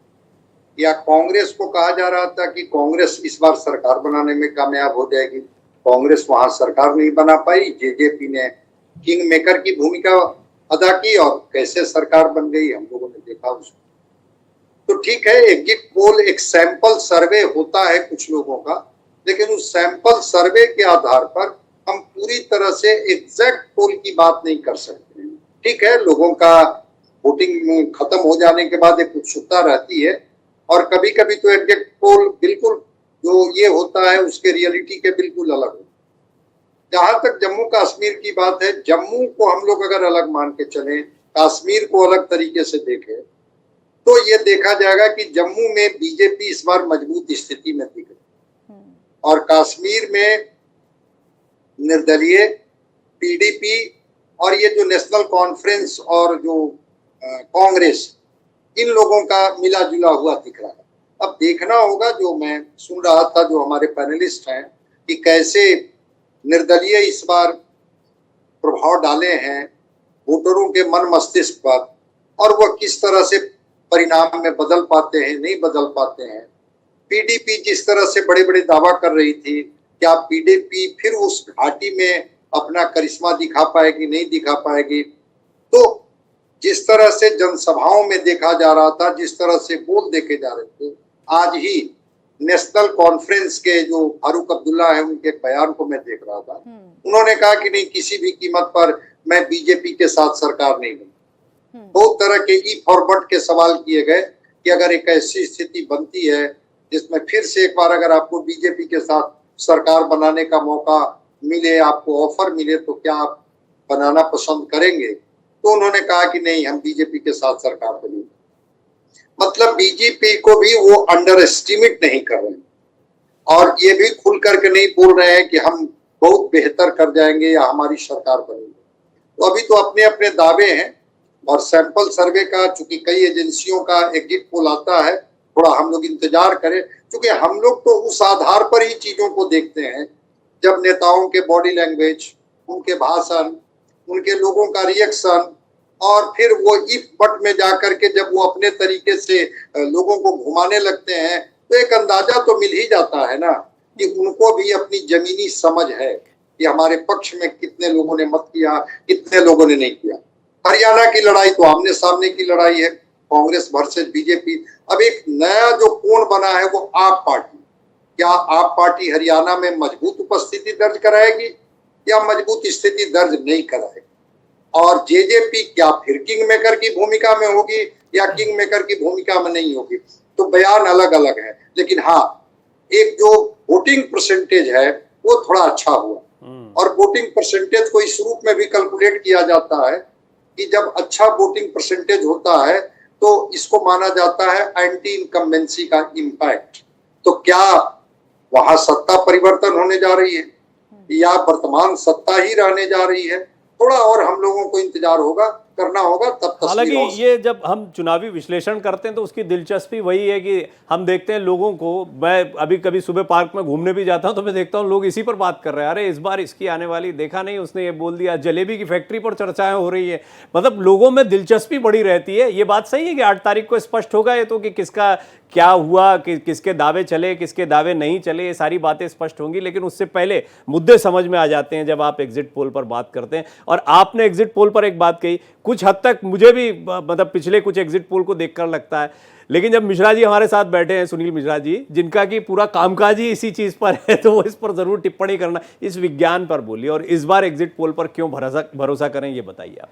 या कांग्रेस को कहा जा रहा था कि कांग्रेस इस बार सरकार बनाने में कामयाब हो जाएगी, कांग्रेस वहां सरकार नहीं बना पाई, जेजेपी ने किंग मेकर की भूमिका अदा की और कैसे सरकार बन गई हम लोगों ने देखा उसको। तो ठीक है, एग्जिट पोल एक सैंपल सर्वे होता है कुछ लोगों का, लेकिन उस सैंपल सर्वे के आधार पर हम पूरी तरह से एग्जैक्ट पोल की बात नहीं कर सकते। ठीक है, लोगों का वोटिंग खत्म हो जाने के बाद एक उत्सुकता रहती है और कभी कभी तो एग्जैक्ट पोल बिल्कुल जो ये होता है उसके रियलिटी के बिल्कुल अलग होता है। जहां तक जम्मू कश्मीर की बात है, जम्मू को हम लोग अगर अलग मान के चलें, कश्मीर को अलग तरीके से देखें, तो ये देखा जाएगा कि जम्मू में बीजेपी इस बार मजबूत स्थिति में दिख रही और कश्मीर में निर्दलीय, पीडीपी और ये जो नेशनल कॉन्फ्रेंस और जो कांग्रेस, इन लोगों का मिला जुला हुआ दिख रहा है। अब देखना होगा, जो मैं सुन रहा था जो हमारे पैनलिस्ट हैं, कि कैसे निर्दलीय इस बार प्रभाव डाले हैं वोटरों के मन मस्तिष्क पर और वह किस तरह से परिणाम में बदल पाते हैं, नहीं बदल पाते हैं। पीडीपी जिस तरह से बड़े बड़े दावा कर रही थी, क्या पीडीपी फिर उस घाटी में अपना करिश्मा दिखा पाएगी, नहीं दिखा पाएगी। तो जिस तरह से जनसभाओं में देखा जा रहा था, जिस तरह से बोल देखे जा रहे थे, आज ही नेशनल कॉन्फ्रेंस के जो फारूक अब्दुल्ला है उनके बयान को मैं देख रहा था, उन्होंने कहा कि नहीं, किसी भी कीमत पर मैं बीजेपी के साथ सरकार नहीं बनी। बहुत तरह के ई फॉरवर्ड के सवाल किए गए कि अगर एक ऐसी स्थिति बनती है जिसमें फिर से एक बार अगर आपको बीजेपी के साथ सरकार बनाने का मौका मिले, आपको ऑफर मिले, तो क्या आप बनाना पसंद करेंगे? तो उन्होंने कहा कि नहीं, हम बीजेपी के साथ सरकार बनेंगे। मतलब बीजेपी को भी वो अंडर एस्टिमेट नहीं कर रहे हैं और ये भी खुल करके नहीं बोल रहे हैं कि हम बहुत बेहतर कर जाएंगे या हमारी सरकार बनेगी। तो अभी तो अपने अपने दावे हैं और सैंपल सर्वे का, चूंकि कई एजेंसियों का एग्जिट पोल आता है, थोड़ा हम लोग इंतजार करें, क्योंकि हम लोग तो उस आधार पर ही चीजों को देखते हैं। जब नेताओं के बॉडी लैंग्वेज, उनके भाषण, उनके लोगों का रिएक्शन और फिर वो इफ बट में जाकर के जब वो अपने तरीके से लोगों को घुमाने लगते हैं, तो एक अंदाजा तो मिल ही जाता है ना कि उनको भी अपनी जमीनी समझ है कि हमारे पक्ष में कितने लोगों ने मत किया, कितने लोगों ने नहीं किया। हरियाणा की लड़ाई तो आमने सामने की लड़ाई है, कांग्रेस वर्सेस बीजेपी। अब एक नया जो कोण बना है वो आप पार्टी, क्या आप पार्टी हरियाणा में मजबूत उपस्थिति दर्ज कराएगी या मजबूत स्थिति दर्ज नहीं कराएगी? और जेजेपी क्या फिर किंग मेकर की भूमिका में होगी या किंग मेकर की भूमिका में नहीं होगी? तो बयान अलग अलग है, लेकिन हाँ, एक जो वोटिंग परसेंटेज है वो थोड़ा अच्छा हुआ और वोटिंग परसेंटेज को इस रूप में भी कैलकुलेट किया जाता है कि जब अच्छा वोटिंग परसेंटेज होता है तो इसको माना जाता है एंटी इनकम्बेंसी का इम्पैक्ट। तो क्या वहां सत्ता परिवर्तन होने जा रही है या वर्तमान सत्ता ही रहने जा रही है? थोड़ा और हम लोगों को इंतजार होगा, करना होगा, तब तक। हालांकि ये जब हम चुनावी विश्लेषण करते हैं तो उसकी दिलचस्पी वही है कि हम देखते हैं लोगों को, मैं अभी कभी सुबह पार्क में घूमने भी जाता हूं तो मैं देखता हूं लोग इसी पर बात कर रहे हैं, अरे इस बार इसकी आने वाली, देखा नहीं उसने ये बोल दिया, जलेबी की फैक्ट्री पर चर्चाएं हो रही है। मतलब लोगों में दिलचस्पी बड़ी रहती है। ये बात सही है कि 8 तारीख को स्पष्ट होगा ये तो कि किसका क्या हुआ, किसके दावे चले, किसके दावे नहीं चले, ये सारी बातें स्पष्ट होंगी। लेकिन उससे पहले मुद्दे समझ में आ जाते हैं जब आप एग्जिट पोल पर बात करते हैं। और आपने एग्जिट पोल पर एक बात कही, कुछ हद तक मुझे भी मतलब पिछले कुछ एग्जिट पोल को देखकर लगता है, लेकिन जब मिश्रा जी हमारे साथ बैठे हैं, सुनील मिश्रा जी, जिनका कि पूरा कामकाज ही इसी चीज पर है, तो वो इस पर जरूर टिप्पणी करना, इस विज्ञान पर बोलिए और इस बार एग्जिट पोल पर क्यों भरोसा करें, ये बताइए आप।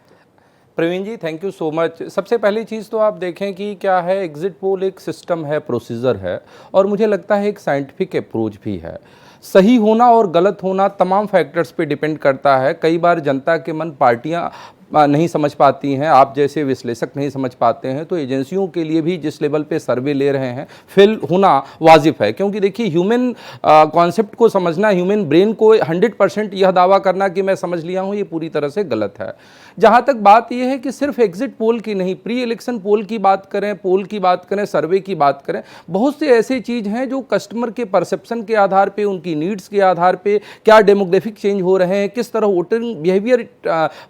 प्रवीण जी, थैंक यू सो मच। सबसे पहली चीज़ तो आप देखें कि क्या है, एग्जिट पोल एक सिस्टम है, प्रोसीजर है और मुझे लगता है एक साइंटिफिक अप्रोच भी है। सही होना और गलत होना तमाम फैक्टर्स पे डिपेंड करता है। कई बार जनता के मन पार्टियां नहीं समझ पाती हैं, आप जैसे विश्लेषक नहीं समझ पाते हैं, तो एजेंसियों के लिए भी जिस लेवल पे सर्वे ले रहे हैं फेल होना वाजिब है। क्योंकि देखिए, ह्यूमन कॉन्सेप्ट को समझना, ह्यूमन ब्रेन को 100% यह दावा करना कि मैं समझ लिया हूँ, ये पूरी तरह से गलत है। जहाँ तक बात यह है कि सिर्फ एग्जिट पोल की नहीं, प्री इलेक्शन पोल की बात करें, पोल की बात करें, सर्वे की बात करें, बहुत से ऐसे चीज़ हैं जो कस्टमर के परसेप्शन के आधार पर, उनकी नीड्स के आधार पर, क्या डेमोग्राफिक चेंज हो रहे हैं, किस तरह वोटिंग बिहेवियर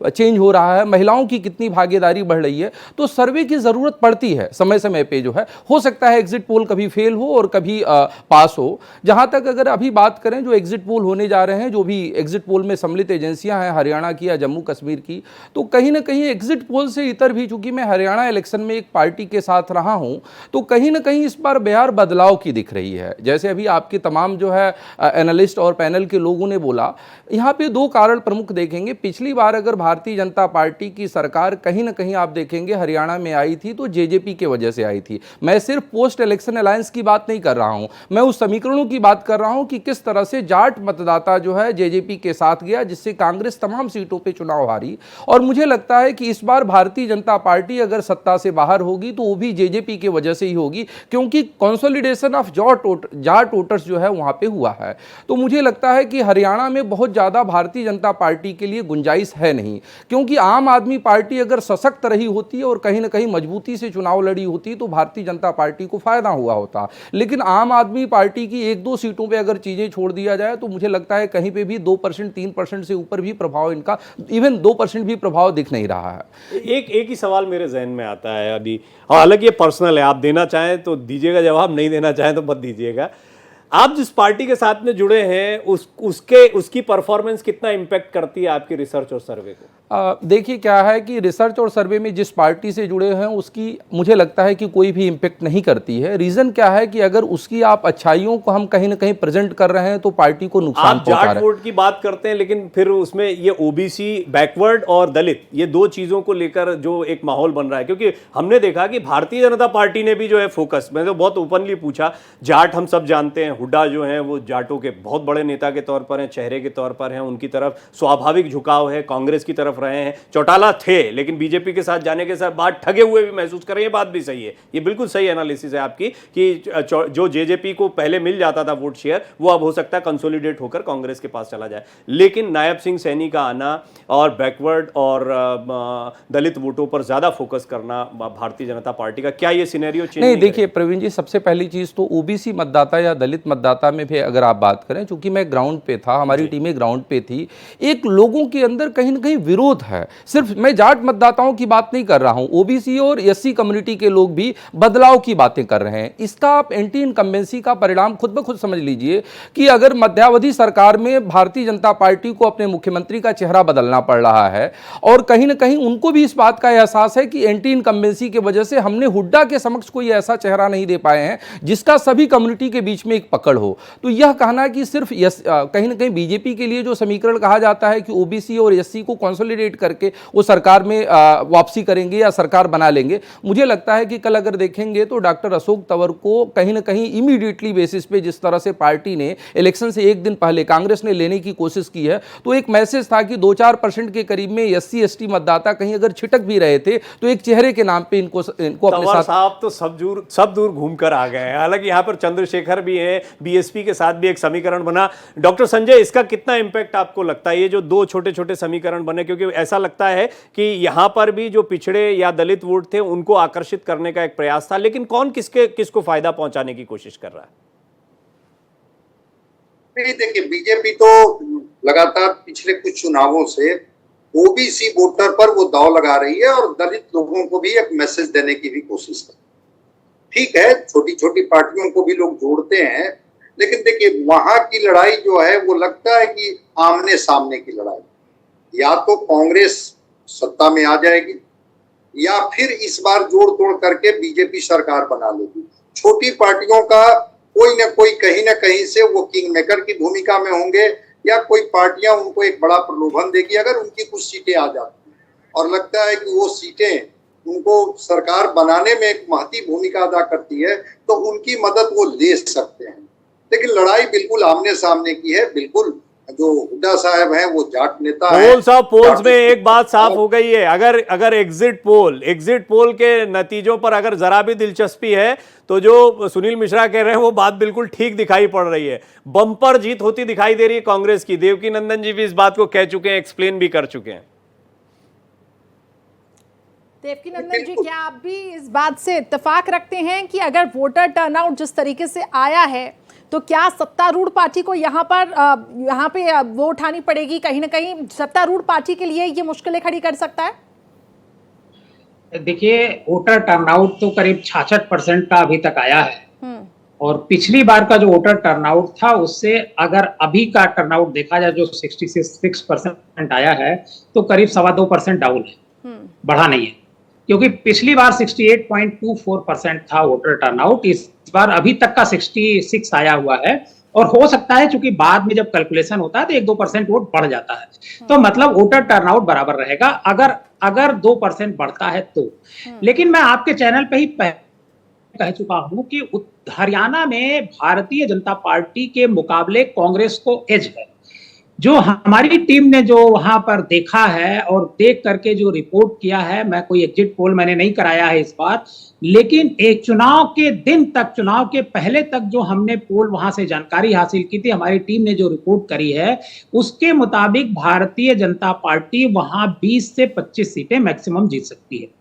चेंज हो रहा रहा है, महिलाओं की कितनी भागीदारी बढ़ रही है, तो सर्वे की जरूरत पड़ती है समय समय पे जो है। हो सकता है एग्जिट पोल कभी फेल हो और कभी पास हो। जहां तक अगर अभी बात करें जो एग्जिट पोल होने जा रहे हैं, जो भी एग्जिट पोल में सम्मिलित एजेंसियां हैं हरियाणा की या जम्मू कश्मीर की, तो कहीं ना कहीं एग्जिट पोल से इतर भी, चूंकि मैं हरियाणा इलेक्शन में एक पार्टी के साथ रहा हूं, तो कहीं ना कहीं इस बार बिहार बदलाव की दिख रही है। जैसे अभी आपके तमाम जो है एनालिस्ट और पैनल के लोगों ने बोला, यहाँ पे दो कारण प्रमुख देखेंगे। पिछली बार अगर भारतीय जनता पार्टी की सरकार कहीं ना कहीं आप देखेंगे हरियाणा में आई थी तो जेजेपी के वजह से आई थी। मैं सिर्फ पोस्ट इलेक्शन अलायंस की बात नहीं कर रहा हूं, मैं उस समीकरणों की बात कर रहा हूं कि किस तरह से जाट मतदाता जो है जेजेपी के साथ गया, जिससे कांग्रेस तमाम सीटों पे चुनाव हारी। और मुझे लगता है कि इस बार भारतीय जनता पार्टी अगर सत्ता से बाहर होगी तो वो भी जेजेपी की वजह से ही होगी, क्योंकि कंसोलिडेशन ऑफ जाट वोटर्स जो है वहां पे हुआ है। तो मुझे लगता है कि हरियाणा में बहुत ज्यादा भारतीय जनता पार्टी के लिए गुंजाइश है नहीं, क्योंकि आम आदमी पार्टी अगर सशक्त रही होती है और कहीं ना कहीं मजबूती से चुनाव लड़ी होती तो भारतीय जनता पार्टी को फायदा हुआ होता। लेकिन आम आदमी पार्टी की एक दो सीटों पे अगर चीजें छोड़ दिया जाए तो मुझे लगता है कहीं पे भी 2% 3% से ऊपर भी प्रभाव इनका, इवन 2% भी प्रभाव दिख नहीं रहा है। एक ही सवाल मेरे जहन में आता है अभी, हालांकि ये पर्सनल है, आप देना चाहें तो दीजिएगा जवाब, नहीं देना चाहें तो मत दीजिएगा। आप जिस पार्टी के साथ में जुड़े हैं उसकी परफॉर्मेंस कितना इंपैक्ट करती है आपकी रिसर्च और सर्वे को? देखिए क्या है कि रिसर्च और सर्वे में जिस पार्टी से जुड़े हैं उसकी मुझे लगता है कि कोई भी इम्पेक्ट नहीं करती है। रीजन क्या है कि अगर उसकी आप अच्छाइयों को हम कहीं ना कहीं प्रेजेंट कर रहे हैं तो पार्टी को नुकसान पहुंचा रहे हैं। आप जाट वोट की बात करते हैं, लेकिन फिर उसमें ये ओबीसी, बैकवर्ड और दलित, ये दो चीजों को लेकर जो एक माहौल बन रहा है, क्योंकि हमने देखा कि भारतीय जनता पार्टी ने भी जो है फोकस, मैंने तो बहुत ओपनली पूछा, जाट हम सब जानते हैं, हुड्डा जो है वो जाटों के बहुत बड़े नेता के तौर पर हैं, चेहरे के तौर पर हैं, उनकी तरफ स्वाभाविक झुकाव है, कांग्रेस की तरफ रहे हैं, चौटाला थे लेकिन बीजेपी के साथ जाने के साथ बाद ठगे हुए भी महसूस कर रहे हैं। ये बात भी सही है, ये बिल्कुल सही एनालिसिस है आपकी कि जो जेजेपी को पहले मिल जाता था वोट शेयर, वो अब हो सकता है कंसोलिडेट होकर कांग्रेस के पास चला जाए। लेकिन नायब सिंह सैनी का आना और बैकवर्ड और दलित वोटों पर ज्यादा फोकस करना भारतीय जनता पार्टी का, क्या ये सिनेरियो चेंज नहीं? देखिए प्रवीण जी, सबसे पहली चीज तो ओबीसी मतदाता या दलित मतदाता में भी अगर आप बात करें, चूंकि मैं ग्राउंड पे था, हमारी टीमें ग्राउंड पे थी, एक लोगों के अंदर कहीं ना कहीं विरोध है। सिर्फ मैं जाट मतदाताओं की बात नहीं कर रहा हूं, ओबीसी और एससी कम्युनिटी के लोग भी बदलाव की बातें कर रहे हैं। इसका आप एंटी इनकम्बेंसी का परिणाम खुद ब खुद समझ लीजिए कि अगर मध्यावधि सरकार में भारतीय जनता पार्टी को अपने मुख्यमंत्री का चेहरा बदलना पड़ रहा है और कहीं ना कहीं उनको भी इस बात का एहसास है कि एंटी इनकम्बेंसी की वजह से हमने हुड्डा के समक्ष कोई ऐसा चेहरा नहीं दे पाए हैं जिसका सभी कम्युनिटी के बीच में एक पकड़ हो, तो यह कहना कि सिर्फ कहीं ना कहीं बीजेपी के लिए जो समीकरण कहा जाता है कि ओबीसी और एससी को कंसोलिडेट करके वो सरकार में वापसी करेंगे या सरकार बना लेंगे, मुझे लगता है कि कल अगर देखेंगे तो डॉक्टर अशोक तंवर को कहीं ना कहीं इमीडिएटली बेसिस पे जिस तरह से पार्टी ने इलेक्शन से एक दिन पहले कांग्रेस ने लेने की कोशिश की है, तो एक मैसेज था कि 2-4% के करीब में एससी एसटी मतदाता कहीं अगर छिटक भी रहे थे तो एक चेहरे के नाम पे इनको अपने साथ। साहब तो सब दूर घूमकर आ गए हैं। हालांकि यहाँ पर चंद्रशेखर भी है, बीएसपी के साथ भी एक समीकरण बना। डॉक्टर संजय, इसका कितना इंपैक्ट आपको लगता है, ये जो दो छोटे छोटे समीकरण बने? क्योंकि ऐसा लगता है कि यहां पर भी जो पिछड़े या दलित वोट थे उनको आकर्षित करने का एक प्रयास था, लेकिन कौन किसको फायदा पहुंचाने की कोशिश कर रहा है? नहीं, देखिए बीजेपी तो लगातार पिछले कुछ चुनावों से ओबीसी वोटर पर वो दांव लगा रही है और दलित लोगों को भी एक मैसेज देने की भी कोशिश कर। ठीक है, छोटी छोटी पार्टियों को भी लोग जोड़ते हैं, लेकिन देखिए वहां की लड़ाई जो है वो लगता है कि आमने सामने की लड़ाई, या तो कांग्रेस सत्ता में आ जाएगी या फिर इस बार जोड़ तोड़ करके बीजेपी सरकार बना लेगी। छोटी पार्टियों का कोई ना कोई कहीं ना कहीं से वो किंग मेकर की भूमिका में होंगे या कोई पार्टियां उनको एक बड़ा प्रलोभन देगी अगर उनकी कुछ सीटें आ जाती हैं और लगता है कि वो सीटें उनको सरकार बनाने में एक महती भूमिका अदा करती है तो उनकी मदद वो ले सकते हैं। लेकिन लड़ाई बिल्कुल आमने सामने की है। बिल्कुल जो हुड्डा साहब हैं वो जाट नेता है। पोल्स में एक बात साफ हो गई है, अगर एग्जिट पोल के नतीजों पर अगर जरा भी दिलचस्पी है तो जो सुनील मिश्रा कह रहे हैं वो बात बिल्कुल ठीक दिखाई पड़ रही है। बम्पर जीत होती दिखाई दे रही है कांग्रेस की। देवकी नंदन जी भी इस बात को कह चुके हैं, एक्सप्लेन भी कर चुके हैं। देवकी नंदन जी, क्या आप भी इस बात से इत्तेफाक रखते हैं कि अगर वोटर टर्नआउट जिस तरीके से आया है तो क्या सत्तारूढ़ पार्टी को यहाँ पे वो उठानी पड़ेगी, कहीं ना कहीं सत्तारूढ़ पार्टी के लिए ये मुश्किलें खड़ी कर सकता है? देखिए, वोटर टर्नआउट तो करीब 66% का अभी तक आया है और पिछली बार का जो वोटर टर्नआउट था उससे अगर अभी का टर्नआउट देखा जाए जो 66% आया है तो करीब 2.25% डाउन है, बढ़ा नहीं है, क्योंकि पिछली बार 68.24% था वोटर टर्नआउट, इस बार अभी तक का 66 आया हुआ है और हो सकता है क्योंकि बाद में जब कैलकुलेशन होता है तो 1-2% वोट बढ़ जाता है, तो मतलब वोटर टर्नआउट बराबर रहेगा अगर 2% बढ़ता है तो। लेकिन मैं आपके चैनल पे ही कह चुका हूं कि हरियाणा में भारतीय जनता पार्टी के मुकाबले कांग्रेस को एज है। जो हमारी टीम ने जो वहां पर देखा है और देख करके जो रिपोर्ट किया है, मैं कोई एग्जिट पोल मैंने नहीं कराया है इस बार, लेकिन एक चुनाव के दिन तक, चुनाव के पहले तक जो हमने पोल वहां से जानकारी हासिल की थी, हमारी टीम ने जो रिपोर्ट करी है उसके मुताबिक भारतीय जनता पार्टी वहां 20 से 25 सीटें मैक्सिमम जीत सकती है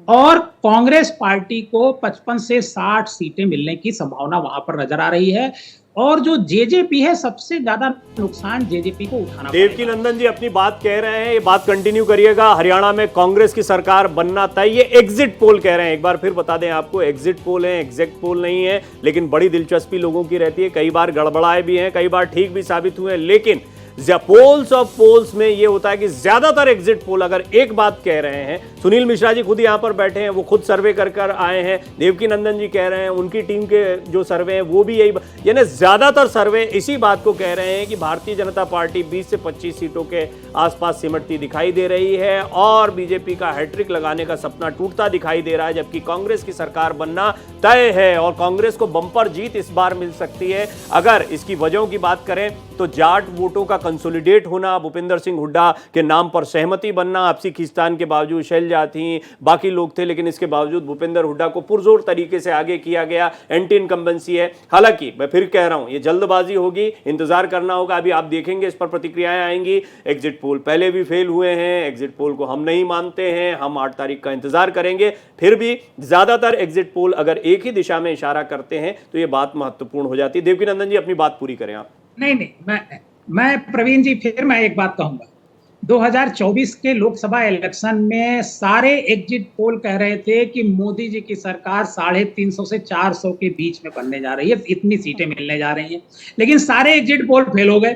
और कांग्रेस पार्टी को 55 से 60 सीटें मिलने की संभावना वहां पर नजर आ रही है और जो जेजेपी है सबसे ज्यादा नुकसान जेजेपी को उठाना पड़ेगा। देवकी नंदन जी अपनी बात कह रहे हैं, ये बात कंटिन्यू करिएगा। हरियाणा में कांग्रेस की सरकार बनना तय, ये एग्जिट पोल कह रहे हैं। एक बार फिर बता दें आपको, एग्जिट पोल है, एग्जैक्ट पोल नहीं है, लेकिन बड़ी दिलचस्पी लोगों की रहती है। कई बार गड़बड़ाए भी हैं, कई बार ठीक भी साबित हुए, लेकिन पोल्स ऑफ पोल्स में ये होता है कि ज्यादातर एग्जिट पोल अगर एक बात कह रहे हैं, सुनील मिश्रा जी खुद यहां पर बैठे हैं, वो खुद सर्वे कर आए हैं, देवकी नंदन जी कह रहे हैं, उनकी टीम के जो सर्वे हैं वो भी यही, यानी ज्यादातर सर्वे इसी बात को कह रहे हैं कि भारतीय जनता पार्टी 20 से 25 सीटों के आसपास सिमटती दिखाई दे रही है और बीजेपी का हैट्रिक लगाने का सपना टूटता दिखाई दे रहा है, जबकि कांग्रेस की सरकार बनना तय है और कांग्रेस को बंपर जीत इस बार मिल सकती है। अगर इसकी वजहों की बात करें तो जाट वोटों का कंसोलिडेट होना, भूपेंद्र सिंह हुड्डा के नाम पर सहमति बनना, आपसी खींचतान के बावजूद शैलजा थी, बाकी लोग थे, लेकिन इसके बावजूद भूपेंद्र हुड्डा को पुरजोर तरीके से आगे किया गया, एंटी इनकम्बेंसी है। हालांकि मैं फिर कह रहा हूं ये जल्दबाजी होगी, इंतजार करना होगा, अभी आप देखेंगे इस पर प्रतिक्रियाएं आएंगी। एग्जिट पोल पहले भी फेल हुए हैं, एग्जिट पोल को हम नहीं मानते हैं, हम 8 तारीख का इंतजार करेंगे। फिर भी ज्यादातर एग्जिट पोल अगर एक ही दिशा में इशारा करते हैं तो ये बात महत्वपूर्ण हो जाती है। देवकी नंदन जी अपनी बात पूरी करें आप। नहीं, मैं प्रवीण जी फिर मैं एक बात कहूंगा, 2024 के लोकसभा इलेक्शन में सारे एग्जिट पोल कह रहे थे कि मोदी जी की सरकार 350 से 400 के बीच में बनने जा रही है, इतनी सीटें मिलने जा रही हैं, लेकिन सारे एग्जिट पोल फेल हो गए।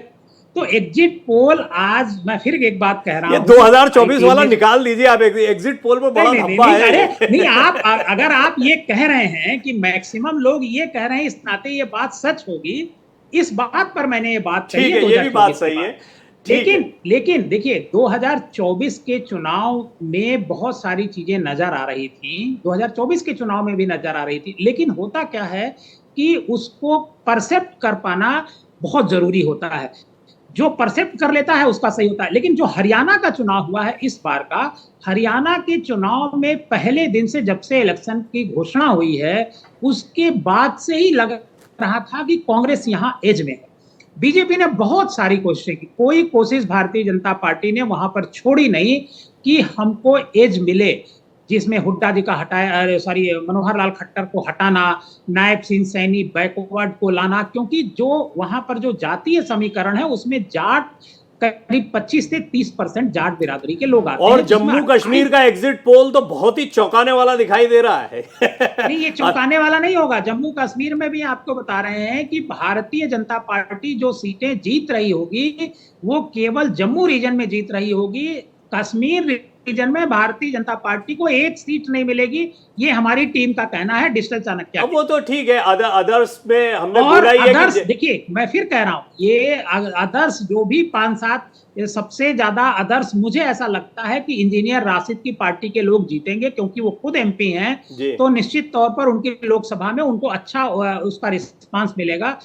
तो एग्जिट पोल आज मैं फिर एक बात कह रहा हूं, 2024 वाला निकाल दीजिए आप, एग्जिट पोल में बड़ा धब्बा है। नहीं, आप अगर आप ये कह रहे हैं कि मैक्सिमम लोग ये कह रहे हैं, इस नाते ये बात सच होगी, इस बात पर मैंने ये बात कही है, ये भी बात सही है। लेकिन देखिए 2024 के चुनाव में बहुत सारी चीजें नजर आ रही थी, 2024 के चुनाव में भी नजर आ रही थी, लेकिन होता क्या है कि उसको परसेप्ट कर पाना बहुत जरूरी होता है। जो परसेप्ट कर लेता है उसका सही होता है, लेकिन जो हरियाणा का चुनाव हुआ है इस बार का, हरियाणा के चुनाव में पहले दिन से जब से इलेक्शन की घोषणा हुई है उसके बाद से ही लग रहा था कि कांग्रेस यहां एज में है। बीजेपी ने बहुत सारी कोशिशें की, कोई कोशिश भारतीय जनता पार्टी ने वहां पर छोड़ी नहीं कि हमको एज मिले, जिसमें हुड्डा जी का मनोहर लाल खट्टर को हटाना, नायब सिंह सैनी बैकवर्ड को लाना, क्योंकि जो वहां पर जो जातीय समीकरण है उसमें जाट करीब 25 से 30% जाट बिरादरी के लोग आते हैं। और जम्मू कश्मीर का एग्जिट पोल तो बहुत ही चौंकाने वाला दिखाई दे रहा है। नहीं, ये चौंकाने वाला नहीं होगा। जम्मू कश्मीर में भी आपको बता रहे हैं कि भारतीय जनता पार्टी जो सीटें जीत रही होगी वो केवल जम्मू रीजन में जीत रही होगी, कश्मीर रीजन में भारतीय जनता पार्टी को एक सीट नहीं मिलेगी, ये हमारी टीम का कहना है, डिजिटल चाणक्य। अब वो तो ठीक है, अदर्स में हमने बोला ही है कि देखिए मैं फिर कह रहा हूं, ये अदर्स जो भी 5-7 सबसे ज्यादा अदर्स मुझे ऐसा लगता है कि इंजीनियर राशिद की पार्टी के लोग जीतेंगे, क्योंकि वो खुद एमपी हैं, तो निश्चित तौर पर उनकी लोकसभा में उनको अच्छा उसका रिस्पांस मिलेगा।